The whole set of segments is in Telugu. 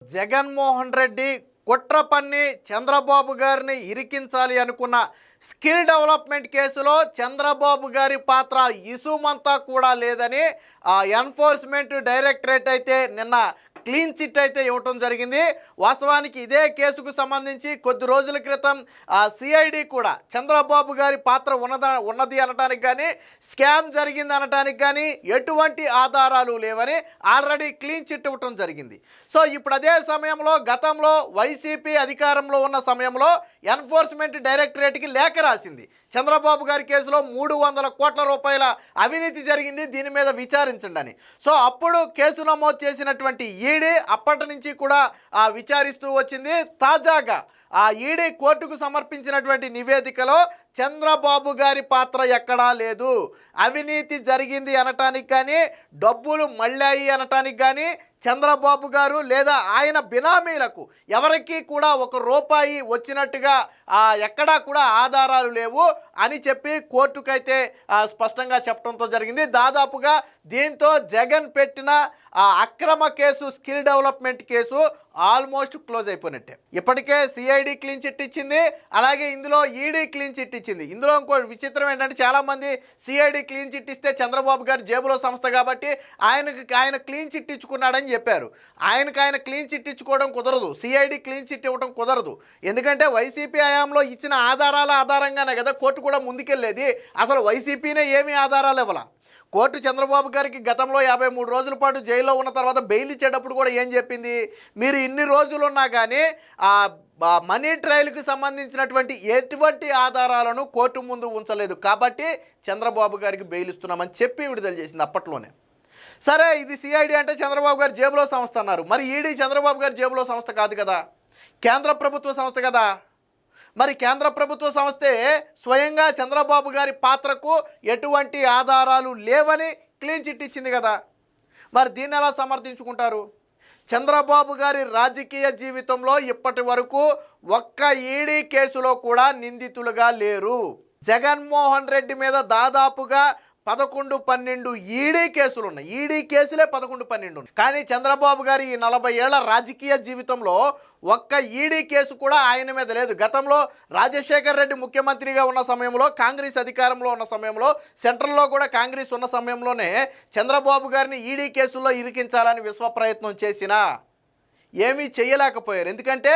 జగన్మోహన్ రెడ్డి కుట్ర పన్ని చంద్రబాబు గారిని ఇరికించాలి అనుకున్న స్కిల్ డెవలప్మెంట్ కేసులో చంద్రబాబు గారి పాత్ర ఇసుమంతా కూడా లేదని ఎన్ఫోర్స్మెంట్ డైరెక్టరేట్ అయితే నిన్న క్లీన్ చిట్ అయితే ఇవ్వటం జరిగింది. వాస్తవానికి ఇదే కేసుకు సంబంధించి కొద్ది రోజుల క్రితం సిఐడి కూడా చంద్రబాబు గారి పాత్ర ఉన్నది అనడానికి కానీ స్కామ్ జరిగింది అనడానికి కానీ ఎటువంటి ఆధారాలు లేవని ఆల్రెడీ క్లీన్ చిట్ ఇవ్వటం జరిగింది. సో ఇప్పుడు అదే సమయంలో గతంలో వైసీపీ అధికారంలో ఉన్న సమయంలో ఎన్ఫోర్స్మెంట్ డైరెక్టరేట్కి లేఖ రాసింది. చంద్రబాబు గారి కేసులో 300 కోట్ల రూపాయల అవినీతి జరిగింది, దీని మీద విచారించండి అని. సో అప్పుడు కేసు నమోదు చేసినటువంటి ఈడీ అప్పటి నుంచి కూడా విచారిస్తూ వచ్చింది. తాజాగా ఆ ఈడీ కోర్టుకు సమర్పించినటువంటి నివేదికలో చంద్రబాబు గారి పాత్ర ఎక్కడా లేదు, అవినీతి జరిగింది అనటానికి కానీ డబ్బులు మళ్ళాయి అనటానికి కానీ చంద్రబాబు గారు లేదా ఆయన బినామీలకు ఎవరికి కూడా 1 రూపాయి వచ్చినట్టుగా ఎక్కడా కూడా ఆధారాలు లేవు అని చెప్పి కోర్టుకైతే స్పష్టంగా చెప్పడంతో జరిగింది. దాదాపుగా దీంతో జగన్ పెట్టిన అక్రమ case skill development case almost close అయిపోయినట్టే. ఇప్పటికే సిఐడి క్లీన్ చిట్ ఇచ్చింది, అలాగే ఇందులో ఈడీ క్లీన్ చిట్ ఇచ్చింది. ఇందులో ఇంకో విచిత్రం ఏంటంటే చాలామంది సిఐడి క్లీన్ చిట్ ఇస్తే చంద్రబాబు గారి జేబులో సంస్థ కాబట్టి ఆయన క్లీన్ చిట్ ఇచ్చుకున్నాడని చెప్పారు. ఆయన క్లీన్ చిట్ ఇచ్చుకోవడం కుదరదు, సిఐడి క్లీన్ చిట్ ఇవ్వడం కుదరదు. ఎందుకంటే వైసీపీ హయాంలో ఇచ్చిన ఆధారాల ఆధారంగానే కదా కోర్టు కూడా ముందుకెళ్ళేది. అసలు వైసీపీనే ఏమీ ఆధారాలు ఇవ్వాల. కోర్టు చంద్రబాబు గారికి గతంలో 53 రోజుల పాటు జైల్లో ఉన్న తర్వాత బెయిల్ ఇచ్చేటప్పుడు కూడా ఏం చెప్పింది, మీరు ఇన్ని రోజులు ఉన్నా కానీ మనీ ట్రయల్కి సంబంధించినటువంటి ఎటువంటి ఆధారాలను కోర్టు ముందు ఉంచలేదు కాబట్టి చంద్రబాబు గారికి బెయిల్ ఇస్తున్నామని చెప్పి విడుదల చేసింది అప్పట్లోనే. సరే, ఇది సిఐడి అంటే చంద్రబాబు గారి జేబులో సంస్థ అన్నారు. మరి ఈడీ చంద్రబాబు గారి జేబులో సంస్థ కాదు కదా, కేంద్ర ప్రభుత్వ సంస్థ కదా. మరి కేంద్ర ప్రభుత్వ సంస్థే స్వయంగా చంద్రబాబు గారి పాత్రకు ఎటువంటి ఆధారాలు లేవని క్లీన్ చిట్ ఇచ్చింది కదా. మరి దీన్ని ఎలా సమర్థించుకుంటారు? చంద్రబాబు గారి రాజకీయ జీవితంలో ఇప్పటి వరకు ఒక్క ఈడీ కేసులో కూడా నిందితులుగా లేరు. జగన్మోహన్ రెడ్డి మీద దాదాపుగా 11-12 ఈడీ కేసులు ఉన్నాయి. ఈడీ కేసులే 11-12 ఉన్నాయి. కానీ చంద్రబాబు గారి ఈ 40 ఏళ్ల రాజకీయ జీవితంలో ఒక్క ఈడీ కేసు కూడా ఆయన మీద లేదు. గతంలో రాజశేఖర్ రెడ్డి ముఖ్యమంత్రిగా ఉన్న సమయంలో, కాంగ్రెస్ అధికారంలో ఉన్న సమయంలో, సెంట్రల్లో కూడా కాంగ్రెస్ ఉన్న సమయంలోనే చంద్రబాబు గారిని ఈడీ కేసుల్లో ఇరికించాలని విశ్వ ప్రయత్నం చేసినా ఏమీ చేయలేకపోయారు. ఎందుకంటే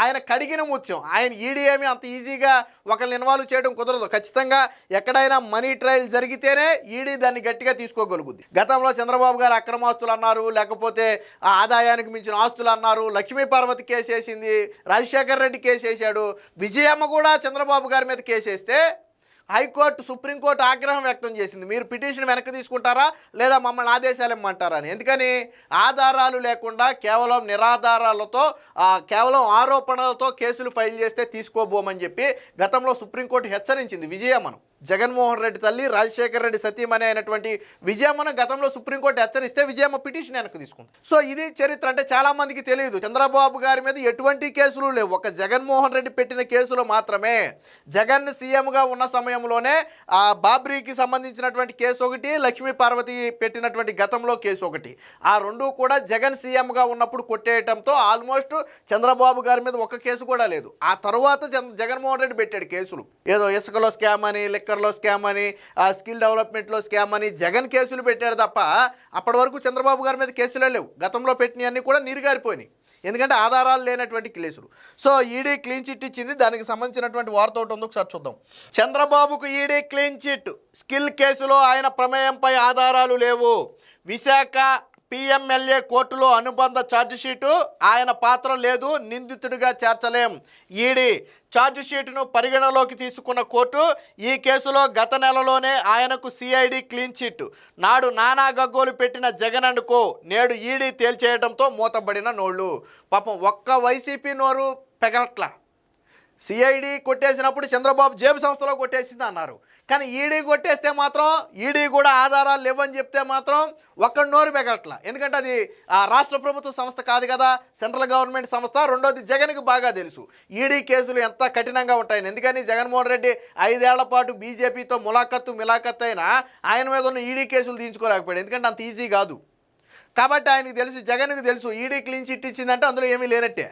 ఆయన కడిగిన ముత్యం. ఆయన ఈడీ ఏమి అంత ఈజీగా ఒకరిని ఇన్వాల్వ్ చేయడం కుదరదు. ఖచ్చితంగా ఎక్కడైనా మనీ ట్రయల్ జరిగితేనే ఈడీ దాన్ని గట్టిగా తీసుకోగలుగుద్ది. గతంలో చంద్రబాబు గారు అక్రమాస్తులు అన్నారు, లేకపోతే ఆదాయానికి మించిన ఆస్తులు అన్నారు, లక్ష్మీ పార్వతి కేసు వేసింది, రాజశేఖర్ రెడ్డి కేసు వేసాడు, విజయమ్మ కూడా చంద్రబాబు గారి మీద కేసు వేస్తే హైకోర్టు, సుప్రీంకోర్టు ఆగ్రహం వ్యక్తం చేసింది. మీరు పిటిషన్ వెనక్కి తీసుకుంటారా లేదా మమ్మల్ని ఆదేశాలు ఇమ్మంటారా అని. ఎందుకని ఆధారాలు లేకుండా కేవలం నిరాధారాలతో కేవలం ఆరోపణలతో కేసులు ఫైల్ చేస్తే తీసుకోబోమని చెప్పి గతంలో సుప్రీంకోర్టు హెచ్చరించింది విజయమ్మను. జగన్మోహన్ రెడ్డి తల్లి, రాజశేఖర్ రెడ్డి సతీమణి అయినటువంటి విజయమ్మను గతంలో సుప్రీంకోర్టు హెచ్చరిస్తే విజయమ్మ పిటిషన్ వెనక్కి తీసుకుంది. సో ఇది చరిత్ర. అంటే చాలామందికి తెలియదు, చంద్రబాబు గారి మీద ఎటువంటి కేసులు లేవు. ఒక జగన్మోహన్ రెడ్డి పెట్టిన కేసులు మాత్రమే. జగన్ సీఎంగా ఉన్న సమయంలోనే బాబ్రీకి సంబంధించినటువంటి కేసు ఒకటి, లక్ష్మీ పార్వతి పెట్టినటువంటి గతంలో కేసు ఒకటి, ఆ రెండు కూడా జగన్ సీఎంగా ఉన్నప్పుడు కొట్టేయటంతో ఆల్మోస్ట్ చంద్రబాబు గారి మీద ఒక కేసు కూడా లేదు. ఆ తర్వాత జగన్మోహన్ రెడ్డి పెట్టాడు కేసులు. ఏదో ఇసుకలో స్కామ్ అని, లిక్కర్లో స్కామ్ అని, స్కిల్ డెవలప్మెంట్లో స్కామ్ అని జగన్ కేసులు పెట్టాడు తప్ప అప్పటి వరకు చంద్రబాబు గారి మీద కేసులే లేవు. గతంలో పెట్టినవన్నీ కూడా నీరుగారిపోయినాయి, ఎందుకంటే ఆధారాలు లేనటువంటి కేసులు. సో ఈడీ క్లీన్ చిట్ ఇచ్చింది. దానికి సంబంధించినటువంటి వార్త ఒకటి ఉంది, ఒకసారి చూద్దాం. చంద్రబాబుకు ఈడీ క్లీన్ చిట్, స్కిల్ కేసులో ఆయన ప్రమేయంపై ఆధారాలు లేవు. విశాఖ పిఎంఎల్ఏ కోర్టులో అనుబంధ ఛార్జిషీటు, ఆయన పాత్ర లేదు, నిందితుడిగా చేర్చలేం. ఈడీ ఛార్జిషీటును పరిగణలోకి తీసుకున్న కోర్టు ఈ కేసులో గత నెలలోనే ఆయనకు సిఐడి క్లీన్ చిట్, నాడు నానా గగ్గోలు పెట్టిన జగన్ అండ్ కో నేడు ఈడీ తేల్చేయడంతో మూతబడిన నోళ్ళు. పాపం ఒక్క వైసీపీ నోరు పెగలట్లా. సిఐడి కొట్టేసినప్పుడు చంద్రబాబు జేబు సంస్థలో కొట్టేసింది అన్నారు, కానీ ఈడీ కొట్టేస్తే మాత్రం ఈడీ కూడా ఆధారాలు లేవని చెప్తే మాత్రం ఒక్క నోరు పెగట్లా. ఎందుకంటే అది రాష్ట్ర ప్రభుత్వ సంస్థ కాదు కదా, సెంట్రల్ గవర్నమెంట్ సంస్థ. రెండోది జగన్కి బాగా తెలుసు ఈడీ కేసులు ఎంత కఠినంగా ఉంటాయని. ఎందుకని జగన్మోహన్ రెడ్డి 5 ఏళ్ల పాటు బీజేపీతో మిలాఖత్ అయినా ఆయన మీద ఉన్న ఈడీ కేసులు తీయించుకోలేకపోయాడు, ఎందుకంటే అంత ఈజీ కాదు. కాబట్టి ఆయనకు తెలుసు, జగన్కి తెలుసు ఈడీ క్లీన్ చిట్ ఇచ్చిందంటే అందులో ఏమీ లేనట్టే.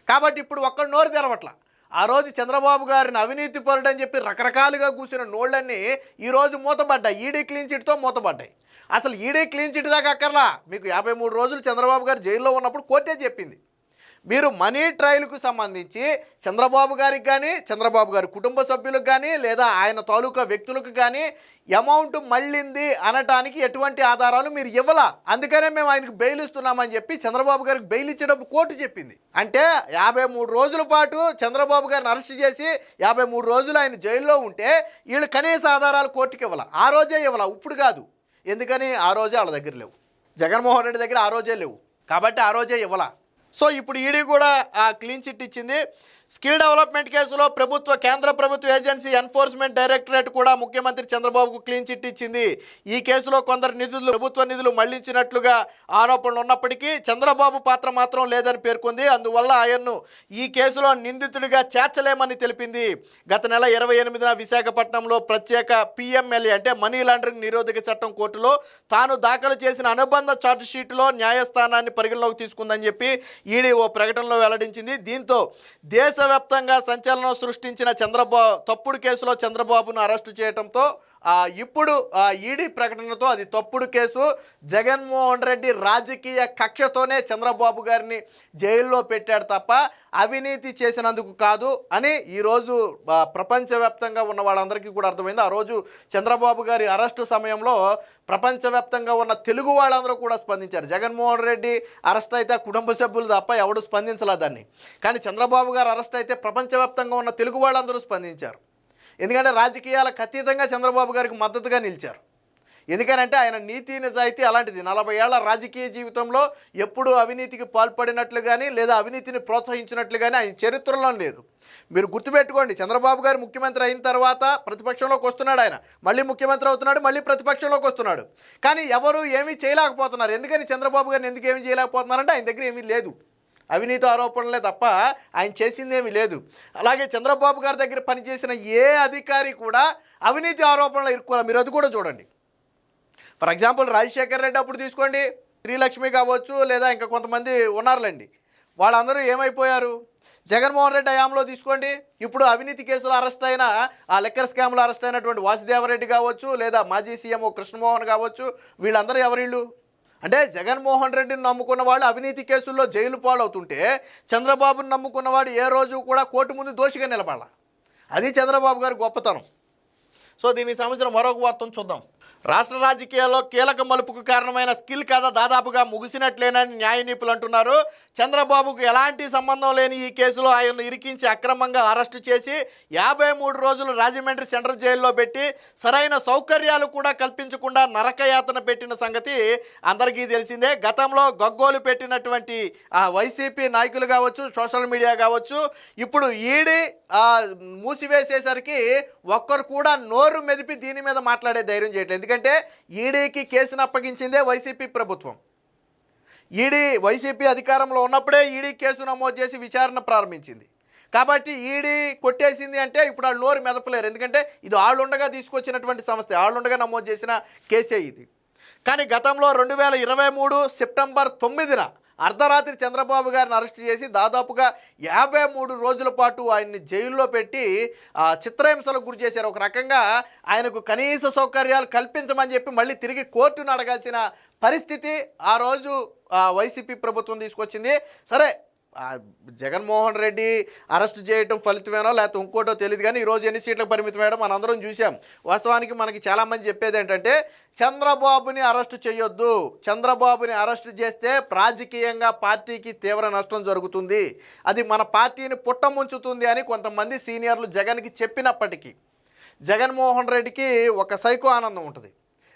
కాబట్టి ఇప్పుడు ఒక్కడు నోరు తెరవట్ల. ఆ రోజు చంద్రబాబు గారిని అవినీతి పరుడు అని చెప్పి రకరకాలుగా కూసిన నోళ్ళన్నీ ఈరోజు మూతపడ్డాయి, ఈడీ క్లీన్ చిట్తో మూతపడ్డాయి. అసలు ఈడీ క్లీన్ చిట్ దాకా అక్కర్లా, మీకు 53 రోజులు చంద్రబాబు గారు జైల్లో ఉన్నప్పుడు కోర్టే చెప్పింది, మీరు మనీ ట్రయల్కు సంబంధించి చంద్రబాబు గారికి కానీ, చంద్రబాబు గారి కుటుంబ సభ్యులకు కానీ, లేదా ఆయన తాలూకా వ్యక్తులకు కానీ అమౌంట్ మళ్ళింది అనటానికి ఎటువంటి ఆధారాలు మీరు ఇవ్వాల. అందుకనే మేము ఆయనకు బెయిల్ ఇస్తున్నామని చెప్పి చంద్రబాబు గారికి బెయిల్ ఇచ్చేటప్పుడు కోర్టు చెప్పింది. అంటే 53 రోజుల పాటు చంద్రబాబు గారిని అరెస్ట్ చేసి 53 రోజులు ఆయన జైల్లో ఉంటే వీళ్ళు కనీస ఆధారాలు కోర్టుకి ఇవ్వాల. ఆ రోజే ఇవ్వాల, ఇప్పుడు కాదు. ఎందుకని? ఆ రోజే వాళ్ళ దగ్గర లేవు, జగన్మోహన్ రెడ్డి దగ్గర ఆ రోజే లేవు, కాబట్టి ఆ రోజే ఇవ్వాల. సో ఇప్పుడు ఈడీ కూడా క్లీన్ చిట్ ఇచ్చింది. స్కిల్ డెవలప్మెంట్ కేసులో కేంద్ర ప్రభుత్వ ఏజెన్సీ ఎన్ఫోర్స్మెంట్ డైరెక్టరేట్ కూడా ముఖ్యమంత్రి చంద్రబాబుకు క్లీన్ చిట్ ఇచ్చింది. ఈ కేసులో కొందరు ప్రభుత్వ నిధులు మళ్లించినట్లుగా ఆరోపణలు ఉన్నప్పటికీ చంద్రబాబు పాత్ర మాత్రం లేదని పేర్కొంది. అందువల్ల ఆయన్ను ఈ కేసులో నిందితుడిగా చేర్చలేమని తెలిపింది. గత నెల 28న విశాఖపట్నంలో ప్రత్యేక PMLA అంటే మనీ లాండరింగ్ నిరోధక చట్టం కోర్టులో తాను దాఖలు చేసిన అనుబంధ ఛార్జ్షీట్లో న్యాయస్థానాన్ని పరిగణలోకి తీసుకుందని చెప్పి ఈడీ ఓ ప్రకటనలో వెల్లడించింది. దీంతో దేశవ్యాప్తంగా సంచలనం సృష్టించిన తప్పుడు కేసులో చంద్రబాబును అరెస్టు చేయడంతో ఇప్పుడు ఈడీ ప్రకటనతో అది తప్పుడు కేసు, జగన్మోహన్ రెడ్డి రాజకీయ కక్షతోనే చంద్రబాబు గారిని జైల్లో పెట్టాడు తప్ప అవినీతి చేసినందుకు కాదు అని ఈరోజు ప్రపంచవ్యాప్తంగా ఉన్న వాళ్ళందరికీ కూడా అర్థమైంది. ఆ రోజు చంద్రబాబు గారి అరెస్టు సమయంలో ప్రపంచవ్యాప్తంగా ఉన్న తెలుగు వాళ్ళందరూ కూడా స్పందించారు. జగన్మోహన్ రెడ్డి అరెస్ట్ అయితే కుటుంబ సభ్యులు తప్ప ఎవడు స్పందించలే దాన్ని. కానీ చంద్రబాబు గారు అరెస్ట్ అయితే ప్రపంచవ్యాప్తంగా ఉన్న తెలుగు వాళ్ళందరూ స్పందించారు. ఎందుకంటే రాజకీయాలకు అతీతంగా చంద్రబాబు గారికి మద్దతుగా నిలిచారు. ఎందుకనంటే ఆయన నీతి నిజాయితీ అలాంటిది. 40 ఏళ్ల రాజకీయ జీవితంలో ఎప్పుడూ అవినీతికి పాల్పడినట్లు కానీ లేదా అవినీతిని ప్రోత్సహించినట్లు కానీ ఆయన చరిత్రలో లేదు. మీరు గుర్తుపెట్టుకోండి, చంద్రబాబు గారు ముఖ్యమంత్రి అయిన తర్వాత ప్రతిపక్షంలోకి వస్తున్నాడు, ఆయన మళ్ళీ ముఖ్యమంత్రి అవుతున్నాడు, మళ్ళీ ప్రతిపక్షంలోకి వస్తున్నాడు. కానీ ఎవరు ఏమీ చేయలేకపోతున్నారు. ఎందుకని చంద్రబాబు గారిని ఎందుకు ఏమీ చేయలేకపోతున్నారంటే ఆయన దగ్గర ఏమీ లేదు, అవినీతి ఆరోపణలే తప్ప ఆయన చేసిందేమీ లేదు. అలాగే చంద్రబాబు గారి దగ్గర పనిచేసిన ఏ అధికారి కూడా అవినీతి ఆరోపణలు ఇరుక్కోవాలి. మీరు అది కూడా చూడండి. ఫర్ ఎగ్జాంపుల్ రాజశేఖర్ రెడ్డి అప్పుడు తీసుకోండి, శ్రీలక్ష్మి కావచ్చు, లేదా ఇంకా కొంతమంది ఉన్నారులేండి, వాళ్ళందరూ ఏమైపోయారు? జగన్మోహన్ రెడ్డి హయాంలో తీసుకోండి, ఇప్పుడు అవినీతి కేసులో అరెస్ట్ అయిన ఆ లెక్కర్ స్కామ్లో అరెస్ట్ అయినటువంటి వాసుదేవరెడ్డి కావచ్చు, లేదా మాజీ సీఎం కృష్ణమోహన్ కావచ్చు, వీళ్ళందరూ ఎవరిళ్ళు? అంటే జగన్మోహన్ రెడ్డిని నమ్ముకున్న వాళ్ళు అవినీతి కేసుల్లో జైలు పాలవుతుంటే చంద్రబాబుని నమ్ముకున్నవాడు ఏ రోజు కూడా కోర్టు ముందు దోషిగా నిలబడాల. అది చంద్రబాబు గారి గొప్పతనం. సో దీనికి సంబంధించిన మరొక వార్తను చూద్దాం. రాష్ట్ర రాజకీయాల్లో కీలక మలుపుకు కారణమైన స్కిల్ కథ దాదాపుగా ముగిసినట్లేనని న్యాయ నిపుణులు అంటున్నారు. చంద్రబాబుకు ఎలాంటి సంబంధం లేని ఈ కేసులో ఆయన్ను ఇరికించి అక్రమంగా అరెస్టు చేసి 53 రోజులు రాజమండ్రి సెంట్రల్ జైల్లో పెట్టి సరైన సౌకర్యాలు కూడా కల్పించకుండా నరకయాతన పెట్టిన సంగతి అందరికీ తెలిసిందే. గతంలో గగ్గోలు పెట్టినటువంటి వైసీపీ నాయకులు కావచ్చు, సోషల్ మీడియా కావచ్చు, ఇప్పుడు ఈడీ మూసివేసేసరికి ఒక్కరు కూడా నోరు మెదిపి దీని మీద మాట్లాడే ధైర్యం చేయట్లేదు. ఎందుకంటే ఈడీకి కేసును అప్పగించిందే వైసీపీ ప్రభుత్వం. వైసీపీ అధికారంలో ఉన్నప్పుడే ఈడీ కేసు నమోదు చేసి విచారణ ప్రారంభించింది. కాబట్టి ఈడీ కొట్టేసింది అంటే ఇప్పుడు వాళ్ళు నోరు మెదపలేరు. ఎందుకంటే ఇది ఆళ్ళుండగా తీసుకొచ్చినటువంటి సంస్థ, ఆళ్ళుండగా నమోదు చేసిన కేసే ఇది. కానీ గతంలో 2023 సెప్టెంబర్ 9న అర్ధరాత్రి చంద్రబాబు గారిని అరెస్ట్ చేసి దాదాపుగా 53 రోజుల పాటు ఆయన్ని జైల్లో పెట్టి చిత్రహింసలకు గురి చేశారు. ఒక రకంగా ఆయనకు కనీస సౌకర్యాలు కల్పించమని చెప్పి మళ్ళీ తిరిగి కోర్టును అడగాల్సిన పరిస్థితి ఆ రోజు వైసీపీ ప్రభుత్వం తీసుకొచ్చింది. సరే, జగన్మోహన్ రెడ్డి అరెస్ట్ చేయడం ఫలితమేనో లేకపోతే ఇంకోటో తెలియదు, కానీ ఈరోజు ఎన్ని సీట్లకు పరిమితం అయ్యడం మనందరం చూసాం. వాస్తవానికి మనకి చాలామంది చెప్పేది ఏంటంటే చంద్రబాబుని అరెస్ట్ చేయొద్దు, చంద్రబాబుని అరెస్ట్ చేస్తే రాజకీయంగా పార్టీకి తీవ్ర నష్టం జరుగుతుంది, అది మన పార్టీని పుట్టముంచుతుంది అని కొంతమంది సీనియర్లు జగన్కి చెప్పినప్పటికీ జగన్మోహన్ రెడ్డికి ఒక సైకో ఆనందం ఉంటుంది.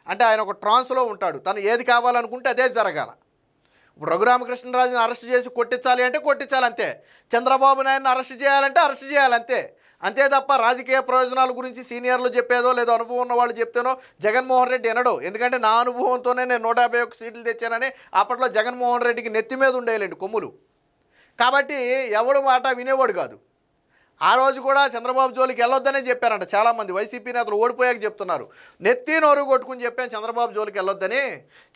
అంటే ఆయన ఒక ట్రాన్స్లో ఉంటాడు, తను ఏది కావాలనుకుంటే అదే జరగాల. ఇప్పుడు రఘురామకృష్ణరాజుని అరెస్ట్ చేసి కొట్టించాలి అంటే కొట్టించాలి అంతే, చంద్రబాబు నాయుడుని అరెస్ట్ చేయాలంటే అరెస్ట్ చేయాలంతే. అంతే తప్ప రాజకీయ ప్రయోజనాల గురించి సీనియర్లు చెప్పేదో లేదో అనుభవం ఉన్న వాళ్ళు చెప్తేనో జగన్మోహన్ రెడ్డి వినడు. ఎందుకంటే నా అనుభవంతోనే నేను 151 సీట్లు తెచ్చానని అప్పట్లో జగన్మోహన్ రెడ్డికి నెత్తి మీద ఉండేయాలండి కొమ్ములు. కాబట్టి ఎవడు మాట వినేవాడు కాదు. ఆ రోజు కూడా చంద్రబాబు జోలికి వెళ్ళొద్దనే చెప్పారంట చాలామంది. వైసీపీ నేతలు ఓడిపోయాక చెప్తున్నారు. నెత్తి నోరు కొట్టుకుని చెప్పాను చంద్రబాబు జోలికి వెళ్ళొద్దని.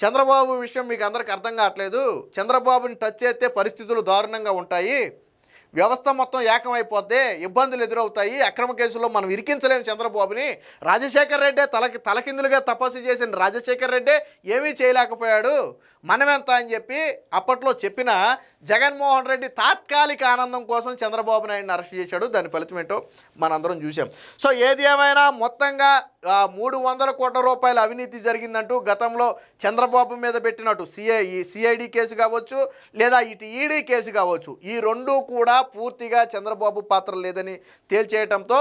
చంద్రబాబు విషయం మీకు అందరికీ అర్థం కావట్లేదు. చంద్రబాబుని టచ్ చేస్తే పరిస్థితులు దారుణంగా ఉంటాయి, వ్యవస్థ మొత్తం ఏకమైపోద్ది, ఇబ్బందులు ఎదురవుతాయి, అక్రమ కేసుల్లో మనం ఇరికించలేము చంద్రబాబుని. రాజశేఖర్ రెడ్డే తలకిందులుగా తపస్సు చేసిన రాజశేఖర్ రెడ్డే ఏమీ చేయలేకపోయాడు, మనమెంత అని చెప్పి అప్పట్లో చెప్పిన జగన్మోహన్ రెడ్డి తాత్కాలిక ఆనందం కోసం చంద్రబాబు నాయుడిని అరెస్ట్ చేశాడు. దాని ఫలితం ఏంటో మనందరం చూసాం. సో ఏది ఏమైనా మొత్తంగా 300 కోట్ల రూపాయల అవినీతి జరిగిందంటూ గతంలో చంద్రబాబు మీద పెట్టినట్టు సిఐడి కేసు కావచ్చు, లేదా ఇటు ఈడీ కేసు కావచ్చు, ఈ రెండూ కూడా పూర్తిగా చంద్రబాబు పాత్ర లేదని తేల్చేయటంతో